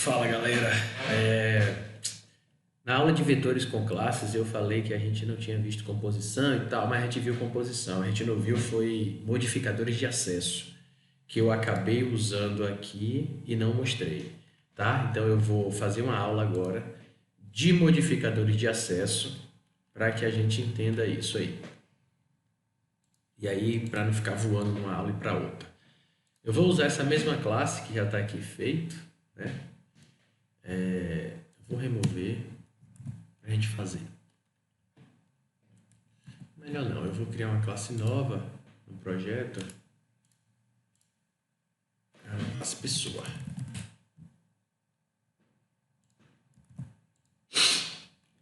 Fala galera, na aula de vetores com classes eu falei que a gente não tinha visto composição e tal, mas a gente viu composição, a gente não viu foi modificadores de acesso, que eu acabei usando aqui e não mostrei, tá? Então eu vou fazer uma aula agora de modificadores de acesso para que a gente entenda isso aí. E aí, para não ficar voando de uma aula e para outra. Eu vou usar essa mesma classe que já está aqui feito, né? Vou remover para a gente fazer. Melhor não, eu vou criar uma classe nova no projeto. Classe pessoa.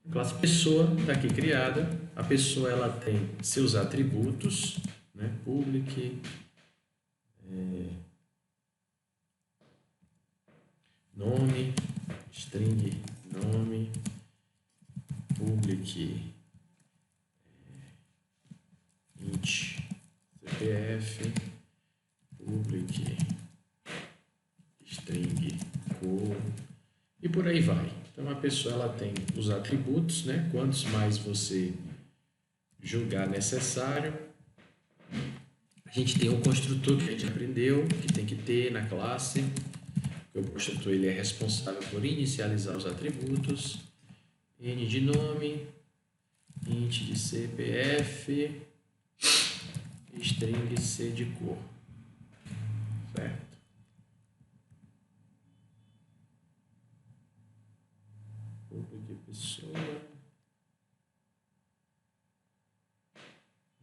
A classe pessoa está aqui criada. A pessoa ela tem seus atributos, né? Public, nome, string nome, public, int CPF, public, string cor e por aí vai. Então a pessoa ela tem os atributos, né? Quantos mais você julgar necessário. A gente tem um construtor que a gente aprendeu que tem que ter na classe. O construtor ele é responsável por inicializar os atributos. N de nome, int de CPF, string C de cor. Certo? Public pessoa.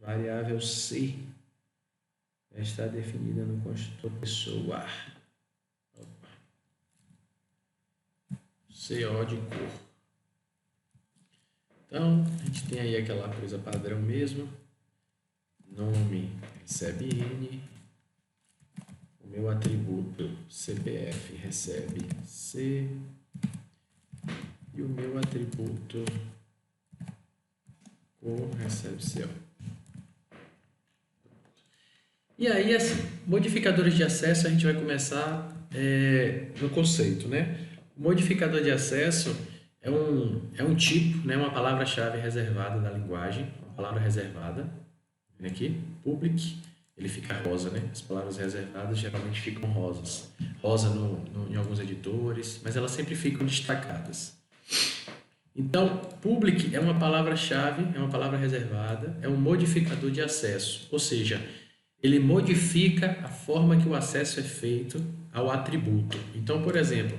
Variável C está definida no construtor pessoa. CO de cor. Então, a gente tem aí aquela coisa padrão mesmo. Nome recebe N. O meu atributo CPF recebe C. E o meu atributo cor recebe CO. E aí, assim, modificadores de acesso, a gente vai começar no conceito, né? O modificador de acesso é um tipo, né? Uma palavra-chave reservada da linguagem, uma palavra reservada. Aqui, public, ele fica rosa, né? As palavras reservadas geralmente ficam rosas. Rosa em alguns editores, mas elas sempre ficam destacadas. Então, public é uma palavra-chave, é uma palavra reservada, é um modificador de acesso, ou seja, ele modifica a forma que o acesso é feito ao atributo. Então, por exemplo,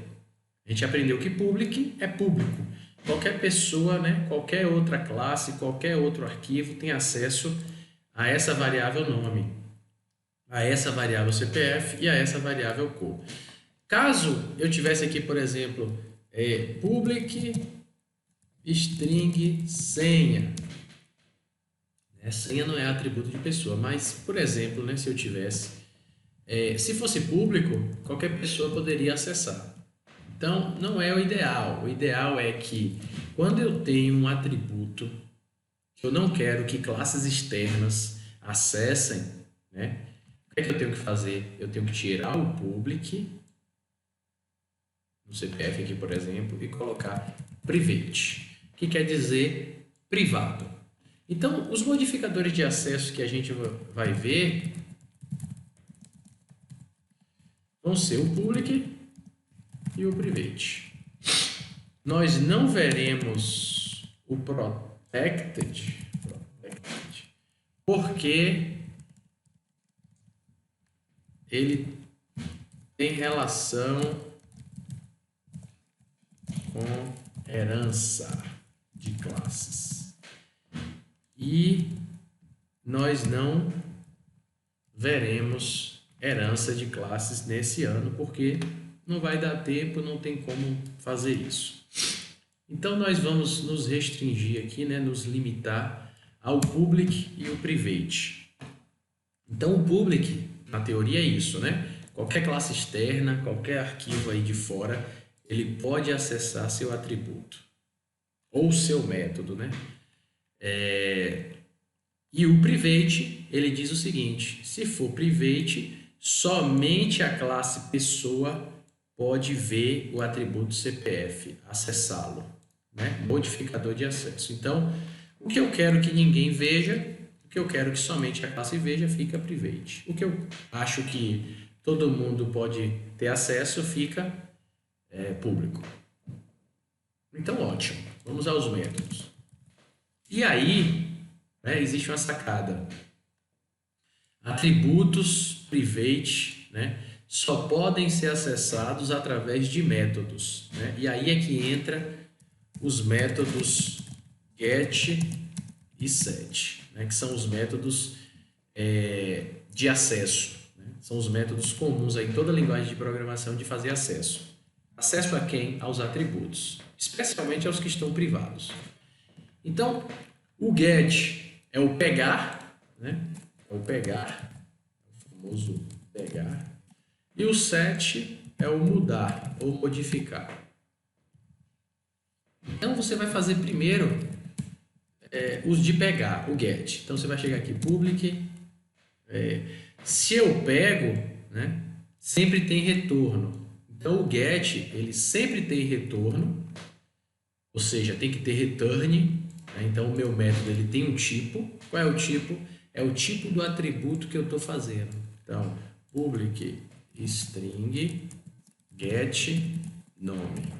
a gente aprendeu que public é público. Qualquer pessoa, né, qualquer outra classe, qualquer outro arquivo tem acesso a essa variável nome, a essa variável CPF e a essa variável cor. Caso eu tivesse aqui, por exemplo, public string senha. Senha não é atributo de pessoa, mas, por exemplo, né, se eu tivesse, se fosse público, qualquer pessoa poderia acessar. Então, não é o ideal. O ideal é que, quando eu tenho um atributo que eu não quero que classes externas acessem, né, o que é que eu tenho que fazer? Eu tenho que tirar o public, no CPF aqui, por exemplo, e colocar private, que quer dizer privado. Então, os modificadores de acesso que a gente vai ver vão ser o public e o private. Nós não veremos o protected porque ele tem relação com herança de classes. E nós não veremos herança de classes nesse ano, porque não vai dar tempo, não tem como fazer isso. Então, nós vamos nos restringir aqui, né, nos limitar ao public e o private. Então, o public, na teoria, é isso, né? Qualquer classe externa, qualquer arquivo aí de fora, ele pode acessar seu atributo ou seu método, né? E o private, ele diz o seguinte: se for private, somente a classe pessoa pode ver o atributo CPF, acessá-lo, né? Modificador de acesso. Então, o que eu quero que ninguém veja, o que eu quero que somente a classe veja, fica private. O que eu acho que todo mundo pode ter acesso, fica público. Então, ótimo. Vamos aos métodos. E aí, né, existe uma sacada. Atributos private, né, só podem ser acessados através de métodos, né? E aí é que entra os métodos get e set, né, que são os métodos de acesso, né? São os métodos comuns aí em toda linguagem de programação de fazer acesso. Acesso a quem? Aos atributos, especialmente aos que estão privados. Então, o get é o pegar, né? É o pegar, o famoso pegar. E o set é o mudar ou modificar. Então, você vai fazer primeiro os de pegar, o get. Então, você vai chegar aqui, public. Se eu pego, né, sempre tem retorno. Então, o get, ele sempre tem retorno, ou seja, tem que ter return. Então, o meu método ele tem um tipo. Qual é o tipo? É o tipo do atributo que eu estou fazendo. Então, public string get nome.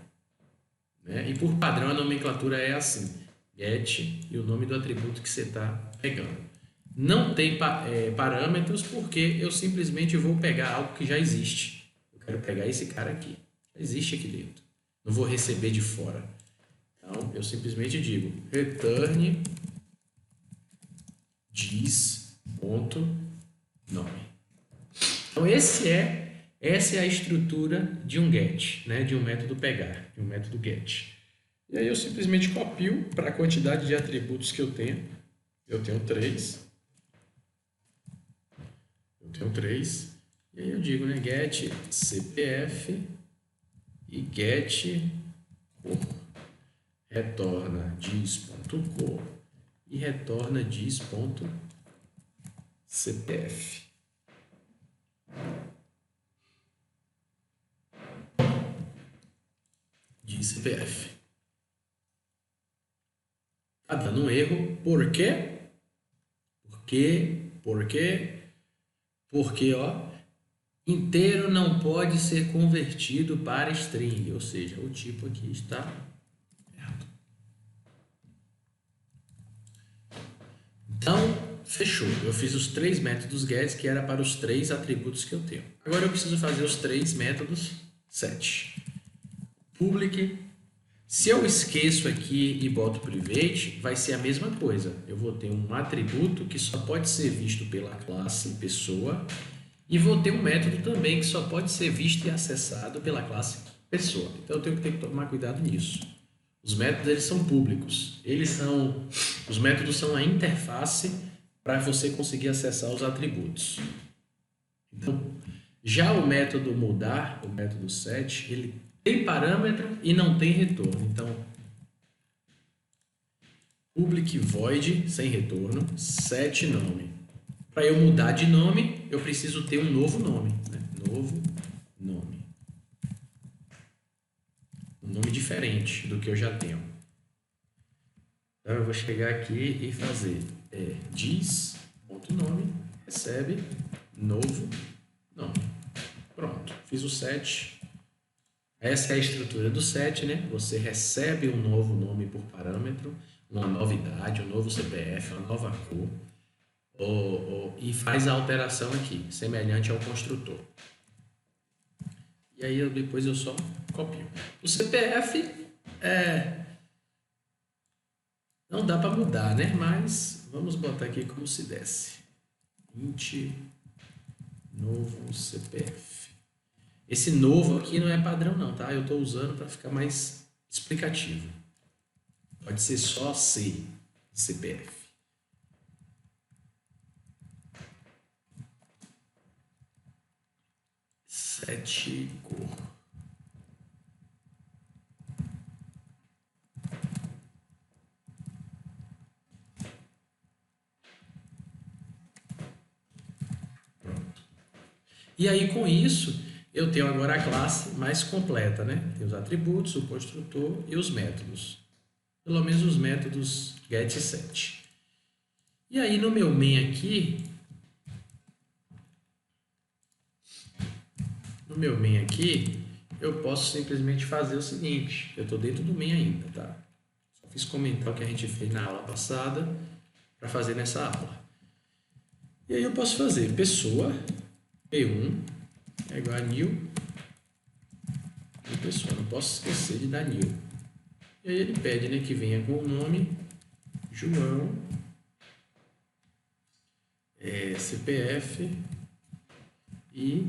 Né? E por padrão a nomenclatura é assim: get e o nome do atributo que você está pegando. Não tem parâmetros porque eu simplesmente vou pegar algo que já existe. Eu quero pegar esse cara aqui. Já existe aqui dentro. Não vou receber de fora. Então, eu simplesmente digo return dis.nome. Então, essa é a estrutura de um get, né? De um método pegar, de um método get. E aí eu simplesmente copio para a quantidade de atributos que eu tenho. Eu tenho 3. E aí eu digo, né? Get CPF e get cor. Retorna dis.cor e retorna dis.cpf. De CPF. Tá dando um erro. Por quê? Porque, ó, inteiro não pode ser convertido para string, ou seja, o tipo aqui está errado. Então, fechou. Eu fiz os 3 métodos get, que era para os 3 atributos que eu tenho. Agora eu preciso fazer os 3 métodos set. Public. Se eu esqueço aqui e boto private, vai ser a mesma coisa. Eu vou ter um atributo que só pode ser visto pela classe pessoa e vou ter um método também que só pode ser visto e acessado pela classe pessoa. Então eu tenho que ter que tomar cuidado nisso. Os métodos eles são públicos. Os métodos são a interface para você conseguir acessar os atributos. Então, já o método mudar, o método set, ele tem parâmetro e não tem retorno. Então, public void sem retorno, set nome. Para eu mudar de nome, eu preciso ter um novo nome, né? Novo nome. Um nome diferente do que eu já tenho. Então, eu vou chegar aqui e fazer dis.nome, recebe novo nome. Pronto, fiz o set. Essa é a estrutura do set, né? Você recebe um novo nome por parâmetro, uma novidade, um novo CPF, uma nova cor, e faz a alteração aqui, semelhante ao construtor. E aí depois eu só copio. O CPF não dá para mudar, né? Mas vamos botar aqui como se desse. Int novo CPF. Esse novo aqui não é padrão não, tá? Eu estou usando para ficar mais explicativo. Pode ser só C, CPF. Set cor. Pronto. E aí com isso eu tenho agora a classe mais completa, né? Tem os atributos, o construtor e os métodos. Pelo menos os métodos get e set. E aí no meu main aqui, eu posso simplesmente fazer o seguinte, eu estou dentro do main ainda, tá? Só fiz comentar o que a gente fez na aula passada para fazer nessa aula. E aí eu posso fazer pessoa P1 é igual a new e pessoa, não posso esquecer de dar new. E aí ele pede, né, que venha com o nome João, CPF e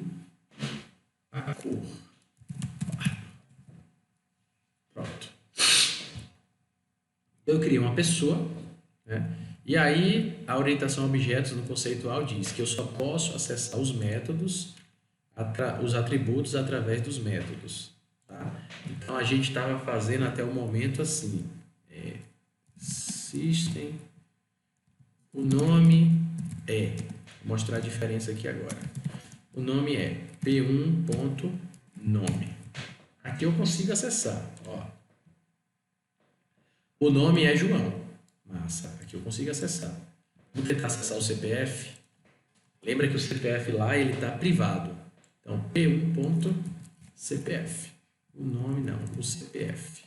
a cor. Pronto. Eu criei uma pessoa, né? E aí a orientação a objetos no conceitual diz que eu só posso acessar os métodos, os atributos através dos métodos. Tá? Então a gente estava fazendo até o momento assim, system, o nome é, vou mostrar a diferença aqui agora. O nome é p1.nome. Aqui eu consigo acessar, ó. O nome é João. Massa, aqui eu consigo acessar. Vou tentar acessar o CPF. Lembra que o CPF lá ele está privado. Então, p1.cpf. O nome não, o CPF.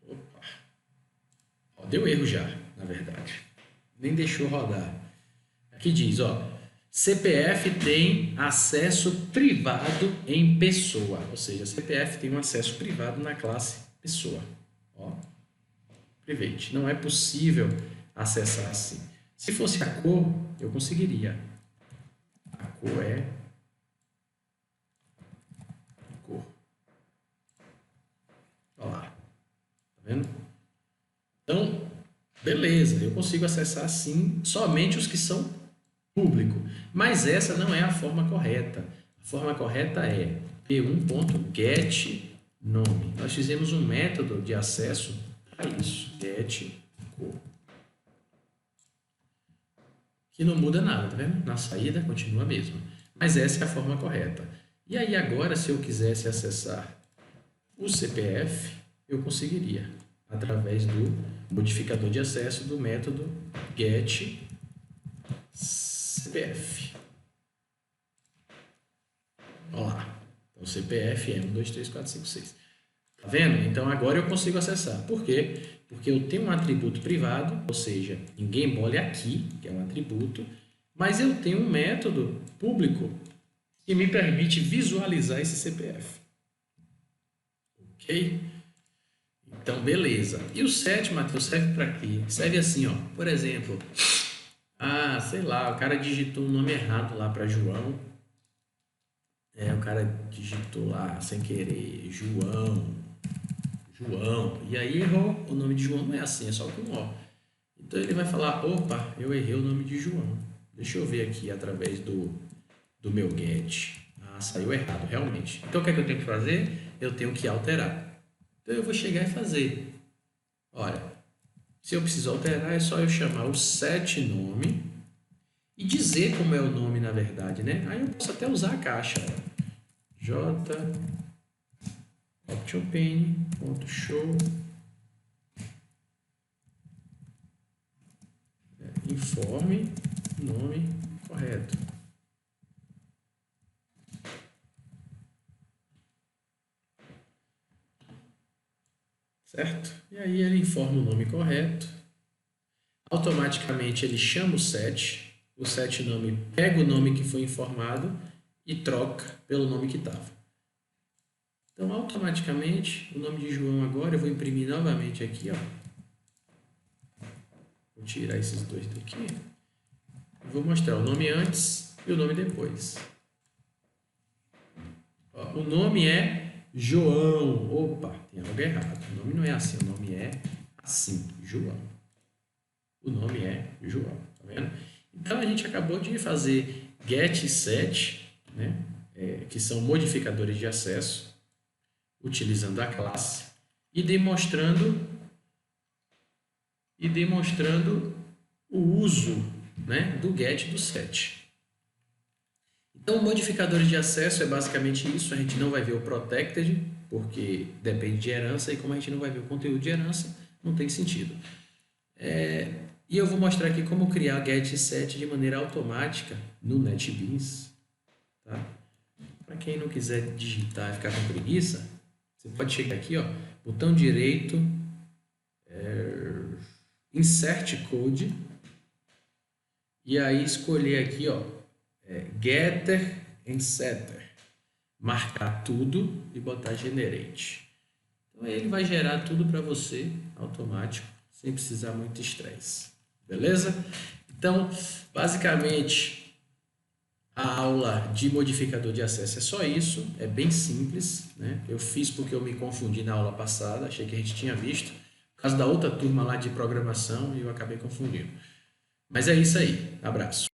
Opa. Ó, deu erro já, na verdade. Nem deixou rodar. Aqui diz, ó. CPF tem acesso privado em pessoa, ou seja, CPF tem um acesso privado na classe pessoa. Ó, private. Não é possível acessar assim. Se fosse a cor, eu conseguiria. A cor é cor. Olha lá. Tá vendo? Então, beleza, eu consigo acessar assim somente os que são público, mas essa não é a forma correta. A forma correta é p1.getNome. Nós fizemos um método de acesso a isso, getCor, que não muda nada, tá vendo? Na saída continua a mesma, mas essa é a forma correta. E aí agora, se eu quisesse acessar o CPF, eu conseguiria através do modificador de acesso do método getCPF. Olha lá. Então, o CPF é 1, 2, 3, 4, 5, 6. Tá vendo? Então, agora eu consigo acessar. Por quê? Porque eu tenho um atributo privado, ou seja, ninguém mole aqui, que é um atributo, mas eu tenho um método público que me permite visualizar esse CPF. Ok? Então, beleza. E o set, Matheus, serve para quê? Serve assim, ó. Por exemplo... sei lá, o cara digitou o nome errado lá para João. O cara digitou lá sem querer, João. E aí errou. O nome de João não é assim, é só com O. Então ele vai falar, opa, eu errei o nome de João. Deixa eu ver aqui através do meu get. Saiu errado, realmente. Então o que é que eu tenho que fazer? Eu tenho que alterar. Então eu vou chegar e fazer. Olha, se eu preciso alterar, é só eu chamar o set nome e dizer como é o nome na verdade, né? Aí eu posso até usar a caixa. optionpane.show informe nome correto. Certo? E aí ele informa o nome correto. Automaticamente ele chama o set nome pega o nome que foi informado e troca pelo nome que estava. Então, automaticamente, o nome de João agora, eu vou imprimir novamente aqui, ó. Vou tirar esses dois daqui. Vou mostrar o nome antes e o nome depois. Ó, o nome é João. Opa, tem algo errado. O nome não é assim, o nome é assim, João. O nome é João, tá vendo? Então, a gente acabou de fazer get e set, né? Que são modificadores de acesso, utilizando a classe e demonstrando o uso né, do get e do set. Então, modificadores de acesso é basicamente isso. A gente não vai ver o protected, porque depende de herança, e como a gente não vai ver o conteúdo de herança, não tem sentido. E eu vou mostrar aqui como criar get e set de maneira automática no NetBeans. Tá? Para quem não quiser digitar e ficar com preguiça, você pode chegar aqui, ó, botão direito, Insert Code, e aí escolher aqui, ó, Getter and Setter, marcar tudo e botar Generate. Então aí ele vai gerar tudo para você automático, sem precisar muito estresse. Beleza? Então, basicamente, a aula de modificador de acesso é só isso, é bem simples, né? Eu fiz porque eu me confundi na aula passada, achei que a gente tinha visto, por causa da outra turma lá de programação, e eu acabei confundindo. Mas é isso aí, abraço.